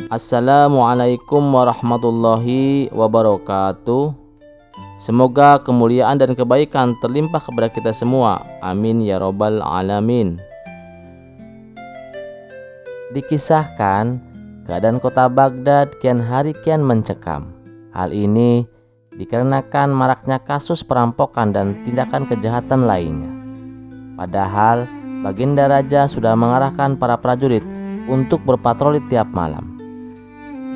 Assalamualaikum warahmatullahi wabarakatuh. Semoga kemuliaan dan kebaikan terlimpah kepada kita semua. Amin ya robbal alamin. Dikisahkan, keadaan kota Baghdad kian hari kian mencekam. Hal ini dikarenakan maraknya kasus perampokan dan tindakan kejahatan lainnya. Padahal Baginda Raja sudah mengarahkan para prajurit untuk berpatroli tiap malam.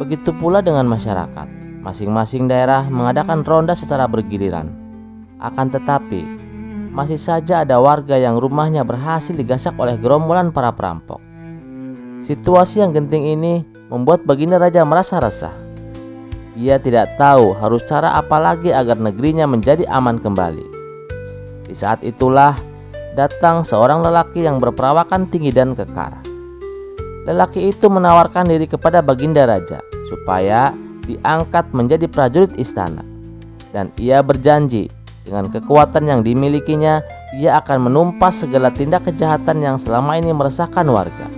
Begitu pula dengan masyarakat. Masing-masing daerah mengadakan ronda secara bergiliran. Akan tetapi, masih saja ada warga yang rumahnya berhasil digasak oleh gerombolan para perampok. Situasi yang genting ini membuat Baginda Raja merasa resah. Ia tidak tahu harus cara apa lagi agar negerinya menjadi aman kembali. Di saat itulah datang seorang lelaki yang berperawakan tinggi dan kekar. Lelaki itu menawarkan diri kepada Baginda Raja supaya diangkat menjadi prajurit istana, dan ia berjanji dengan kekuatan yang dimilikinya ia akan menumpas segala tindak kejahatan yang selama ini meresahkan warga.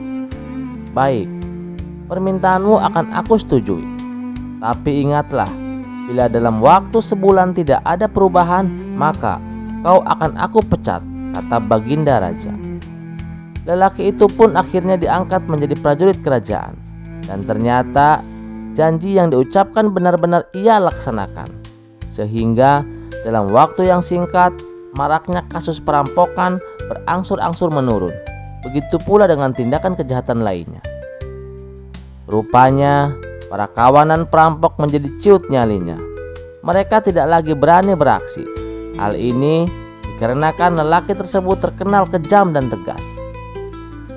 Baik, permintaanmu akan aku setujui, tapi ingatlah, bila dalam waktu sebulan tidak ada perubahan, maka kau akan aku pecat, kata Baginda Raja. Lelaki itu pun akhirnya diangkat menjadi prajurit kerajaan, dan ternyata janji yang diucapkan benar-benar ia laksanakan. Sehingga dalam waktu yang singkat, maraknya kasus perampokan berangsur-angsur menurun. Begitu pula dengan tindakan kejahatan lainnya. Rupanya para kawanan perampok menjadi ciut nyalinya. Mereka tidak lagi berani beraksi. Hal ini dikarenakan lelaki tersebut terkenal kejam dan tegas.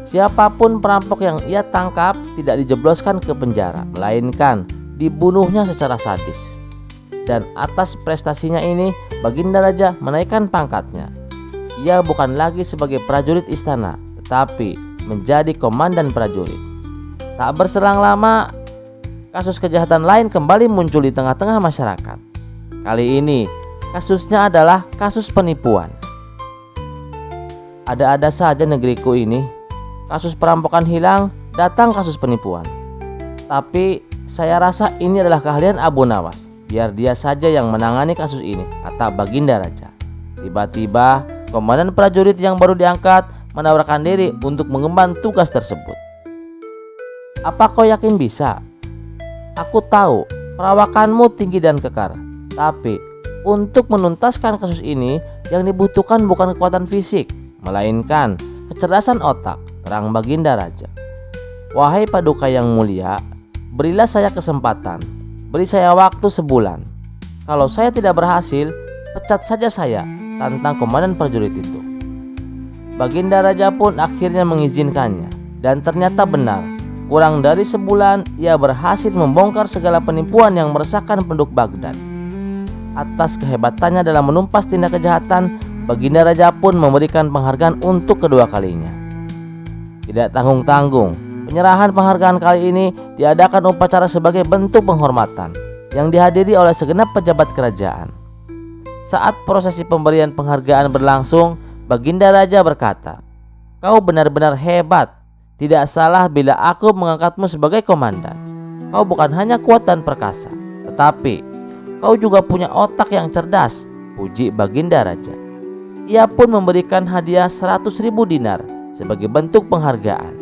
Siapapun perampok yang ia tangkap tidak dijebloskan ke penjara, melainkan dibunuhnya secara sadis. Dan atas prestasinya ini, Baginda Raja menaikkan pangkatnya. Ia bukan lagi sebagai prajurit istana, tetapi menjadi komandan prajurit. Tak berselang lama, kasus kejahatan lain kembali muncul di tengah-tengah masyarakat. Kali ini, kasusnya adalah kasus penipuan. Ada-ada saja negeriku ini. Kasus perampokan hilang, datang kasus penipuan. Tapi saya rasa ini adalah keahlian Abu Nawas. Biar dia saja yang menangani kasus ini, kata Baginda Raja. Tiba-tiba, komandan prajurit yang baru diangkat menawarkan diri untuk mengemban tugas tersebut. Apa kau yakin bisa? Aku tahu perawakanmu tinggi dan kekar. Tapi untuk menuntaskan kasus ini, yang dibutuhkan bukan kekuatan fisik, melainkan kecerdasan otak, terang Baginda Raja. Wahai paduka yang mulia, berilah saya kesempatan, beri saya waktu sebulan. Kalau saya tidak berhasil, pecat saja saya, tantang komandan prajurit itu. Baginda Raja pun akhirnya mengizinkannya, dan ternyata benar, kurang dari sebulan ia berhasil membongkar segala penipuan yang meresahkan penduduk Baghdad. Atas kehebatannya dalam menumpas tindak kejahatan, Baginda Raja pun memberikan penghargaan untuk kedua kalinya. Tidak tanggung-tanggung, penyerahan penghargaan kali ini diadakan upacara sebagai bentuk penghormatan yang dihadiri oleh segenap pejabat kerajaan. Saat prosesi pemberian penghargaan berlangsung, Baginda Raja berkata, "Kau benar-benar hebat. Tidak salah bila aku mengangkatmu sebagai komandan. Kau bukan hanya kuat dan perkasa, tetapi kau juga punya otak yang cerdas," puji Baginda Raja. Ia pun memberikan hadiah 100.000 dinar sebagai bentuk penghargaan.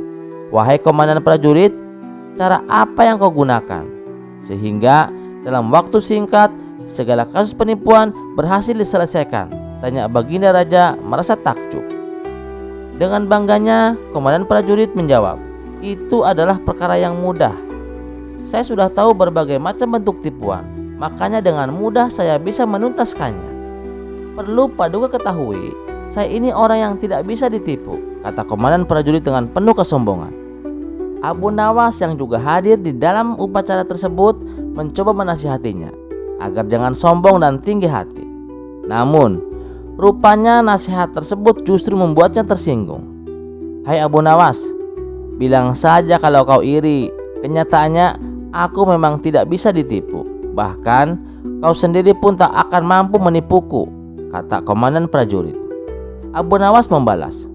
Wahai komandan prajurit, cara apa yang kau gunakan sehingga dalam waktu singkat segala kasus penipuan berhasil diselesaikan? Tanya Baginda Raja merasa takjub. Dengan bangganya, komandan prajurit menjawab, "Itu adalah perkara yang mudah. Saya sudah tahu berbagai macam bentuk tipuan, makanya dengan mudah saya bisa menuntaskannya. Perlu paduka ketahui, saya ini orang yang tidak bisa ditipu," kata komandan prajurit dengan penuh kesombongan. Abu Nawas yang juga hadir di dalam upacara tersebut mencoba menasihatinya agar jangan sombong dan tinggi hati. Namun, rupanya nasihat tersebut justru membuatnya tersinggung. "Hai Abu Nawas, bilang saja kalau kau iri. Kenyataannya aku memang tidak bisa ditipu. Bahkan kau sendiri pun tak akan mampu menipuku," kata komandan prajurit. Abu Nawas membalas,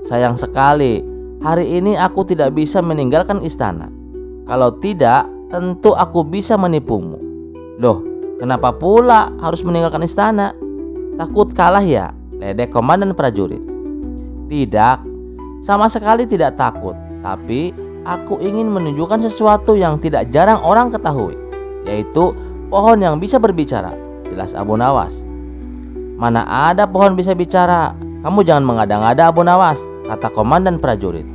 "Sayang sekali, hari ini aku tidak bisa meninggalkan istana. Kalau tidak, tentu aku bisa menipumu." "Loh, kenapa pula harus meninggalkan istana? Takut kalah ya?" ledek komandan prajurit. "Tidak, sama sekali tidak takut. Tapi aku ingin menunjukkan sesuatu yang tidak jarang orang ketahui, yaitu pohon yang bisa berbicara," jelas Abu Nawas. "Mana ada pohon bisa bicara? Kamu jangan mengada-ngada, Abu Nawas," kata komandan prajurit.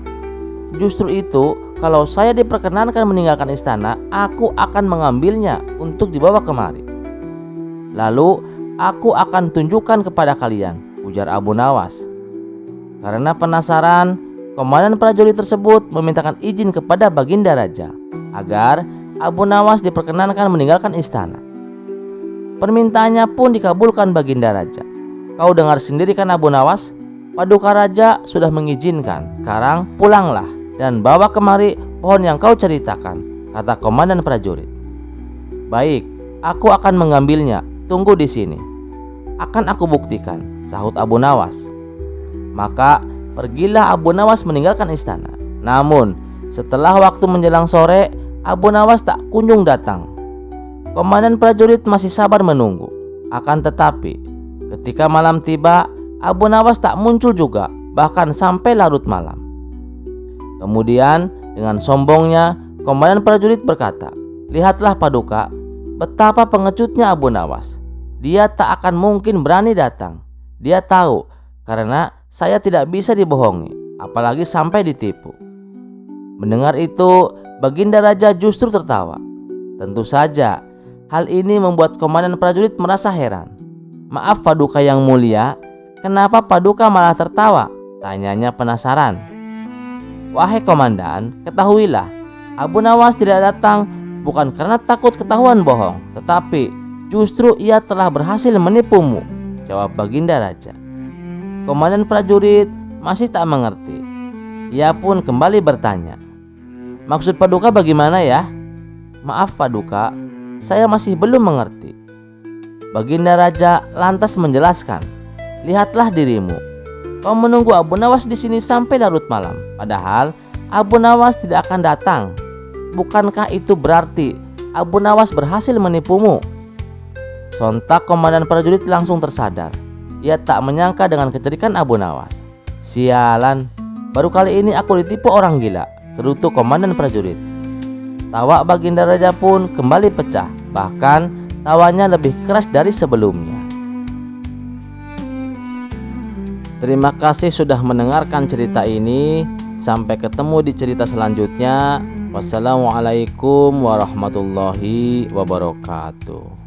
"Justru itu, kalau saya diperkenankan meninggalkan istana, aku akan mengambilnya untuk dibawa kemari. Lalu aku akan tunjukkan kepada kalian," ujar Abu Nawas. Karena penasaran, komandan prajurit tersebut memintakan izin kepada Baginda Raja agar Abu Nawas diperkenankan meninggalkan istana. Permintaannya pun dikabulkan Baginda Raja. "Kau dengar sendiri kan, Abu Nawas? Paduka Raja sudah mengizinkan. Sekarang pulanglah dan bawa kemari pohon yang kau ceritakan," kata komandan prajurit. "Baik, aku akan mengambilnya. Tunggu di sini. Akan aku buktikan," sahut Abu Nawas. Maka pergilah Abu Nawas meninggalkan istana. Namun setelah waktu menjelang sore, Abu Nawas tak kunjung datang. Komandan prajurit masih sabar menunggu. Akan tetapi ketika malam tiba, Abu Nawas tak muncul juga, bahkan sampai larut malam. Kemudian dengan sombongnya, komandan prajurit berkata, "Lihatlah Paduka, betapa pengecutnya Abu Nawas. Dia tak akan mungkin berani datang. Dia tahu karena saya tidak bisa dibohongi, apalagi sampai ditipu." Mendengar itu, Baginda Raja justru tertawa. Tentu saja hal ini membuat komandan prajurit merasa heran. "Maaf Paduka yang mulia, kenapa Paduka malah tertawa?" tanyanya penasaran. "Wahai komandan, ketahuilah, Abu Nawas tidak datang bukan karena takut ketahuan bohong, tetapi justru ia telah berhasil menipumu," jawab Baginda Raja. Komandan prajurit masih tak mengerti. Ia pun kembali bertanya, "Maksud Paduka bagaimana ya?" "Maaf Paduka, saya masih belum mengerti." Baginda Raja lantas menjelaskan, "Lihatlah dirimu. Kau menunggu Abu Nawas di sini sampai larut malam, padahal Abu Nawas tidak akan datang. Bukankah itu berarti Abu Nawas berhasil menipumu?" Sontak komandan prajurit langsung tersadar. Ia tak menyangka dengan kecerdikan Abu Nawas. "Sialan, baru kali ini aku ditipu orang gila," gerutu komandan prajurit. Tawa Baginda Raja pun kembali pecah, bahkan tawanya lebih keras dari sebelumnya. Terima kasih sudah mendengarkan cerita ini. Sampai ketemu di cerita selanjutnya. Wassalamualaikum warahmatullahi wabarakatuh.